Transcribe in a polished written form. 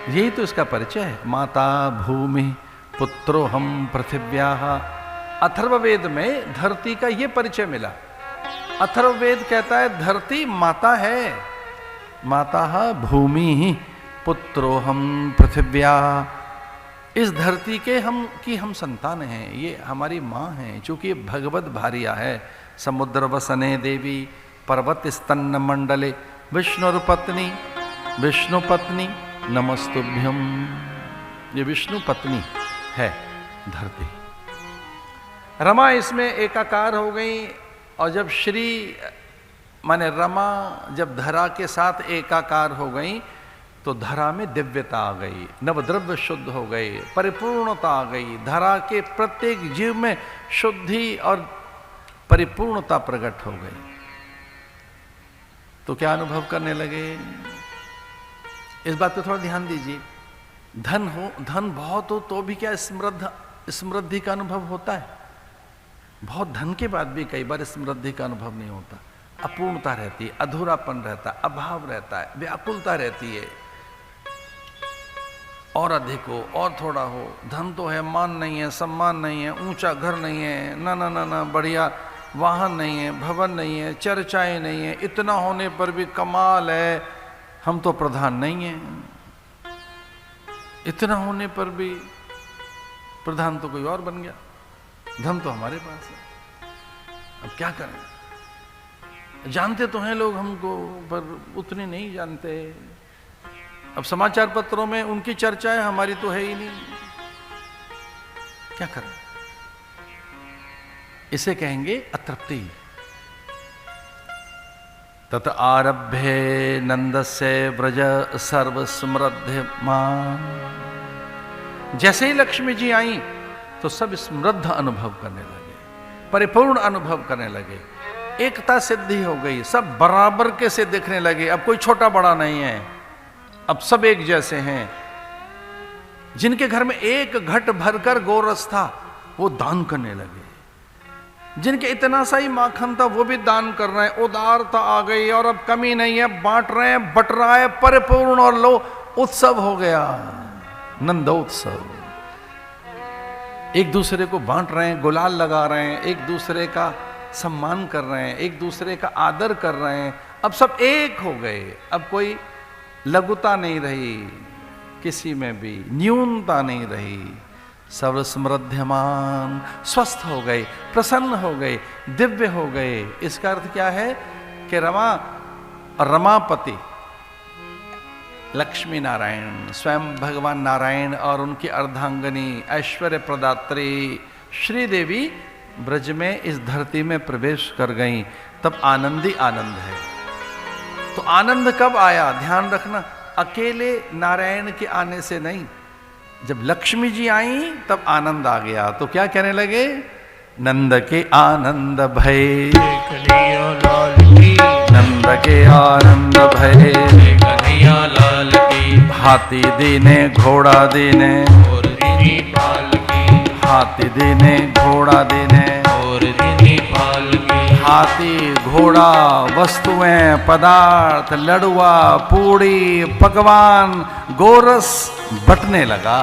यही तो इसका परिचय है। माता भूमि पुत्रो हम पृथिव्याः। अथर्ववेद में धरती का ये परिचय मिला। अथर्ववेद कहता है धरती माता है, माता भूमि पुत्रो हम पृथिव्याः। इस धरती के हम संतान हैं, ये हमारी माँ हैं, चूंकि ये भगवत भार्या है। समुद्र वसने देवी पर्वत स्तन्न मंडले विष्णुपत्नी विष्णुपत्नी नमस्तुभ्यम। ये विष्णु पत्नी है धरती। रमा इसमें एकाकार हो गई, और जब श्री माने रमा जब धरा के साथ एकाकार हो गई तो धरा में दिव्यता आ गई, नवद्रव्य शुद्ध हो गए, परिपूर्णता आ गई। धरा के प्रत्येक जीव में शुद्धि और परिपूर्णता प्रकट हो गई। तो क्या अनुभव करने लगे? इस बात पे थोड़ा ध्यान दीजिए। धन बहुत हो तो भी क्या समृद्धि का अनुभव होता है? बहुत धन के बाद भी कई बार समृद्धि का अनुभव नहीं होता। अपूर्णता रहती है, अधूरापन रहता है, अभाव रहता है, व्याकुलता रहती है। और अधिक हो और थोड़ा हो, धन तो है, मान नहीं है, सम्मान नहीं है, ऊंचा घर नहीं है, ना ना ना ना बढ़िया वाहन नहीं है, भवन नहीं है, चर्चाएं नहीं है, इतना होने पर भी कमाल है, हम तो प्रधान नहीं हैं। इतना होने पर भी प्रधान तो कोई और बन गया, धन तो हमारे पास है, अब क्या करें? जानते तो हैं लोग हमको, पर उतने नहीं जानते। अब समाचार पत्रों में उनकी चर्चा है, हमारी तो है ही नहीं, क्या करें? इसे कहेंगे अतृप्ति। तत आरभ्य नंदस्य व्रज सर्व समृद्धिमान। जैसे ही लक्ष्मी जी आई तो सब समृद्ध अनुभव करने लगे, परिपूर्ण अनुभव करने लगे, एकता सिद्धि हो गई, सब बराबर के से दिखने लगे। अब कोई छोटा बड़ा नहीं है, अब सब एक जैसे हैं। जिनके घर में एक घट भरकर गोरस था वो दान करने लगे, जिनके इतना सा ही माखन था वो भी दान कर रहे हैं। उदारता आ गई और अब कमी नहीं है, बांट रहे हैं, बट रहा है, परिपूर्ण। और लो उत्सव हो गया, नंदोत्सव। एक दूसरे को बांट रहे हैं, गुलाल लगा रहे हैं, एक दूसरे का सम्मान कर रहे हैं, एक दूसरे का आदर कर रहे हैं। अब सब एक हो गए, अब कोई लघुता नहीं रही, किसी में भी न्यूनता नहीं रही। सर्व समृद्धिमान, स्वस्थ हो गए, प्रसन्न हो गए, दिव्य हो गए। इसका अर्थ क्या है कि रमापति लक्ष्मी नारायण, स्वयं भगवान नारायण और उनकी अर्धांगनी ऐश्वर्य प्रदात्री श्रीदेवी ब्रज में इस धरती में प्रवेश कर गई। तब आनंद ही आनंद है। तो आनंद कब आया? ध्यान रखना, अकेले नारायण के आने से नहीं, जब लक्ष्मी जी आई तब आनंद आ गया। तो क्या कहने लगे? नंद के आनंद भय कन्हैया लाल की, नंद के आनंद भय कन्हैया लाल की। हाथी दीने घोड़ा दीने और दीनी पाल की, हाथी दीने घोड़ा दीने और दीनी पाल की। हाथी घोड़ा वस्तुएं पदार्थ लड़ुआ पूड़ी पकवान गोरस बटने लगा।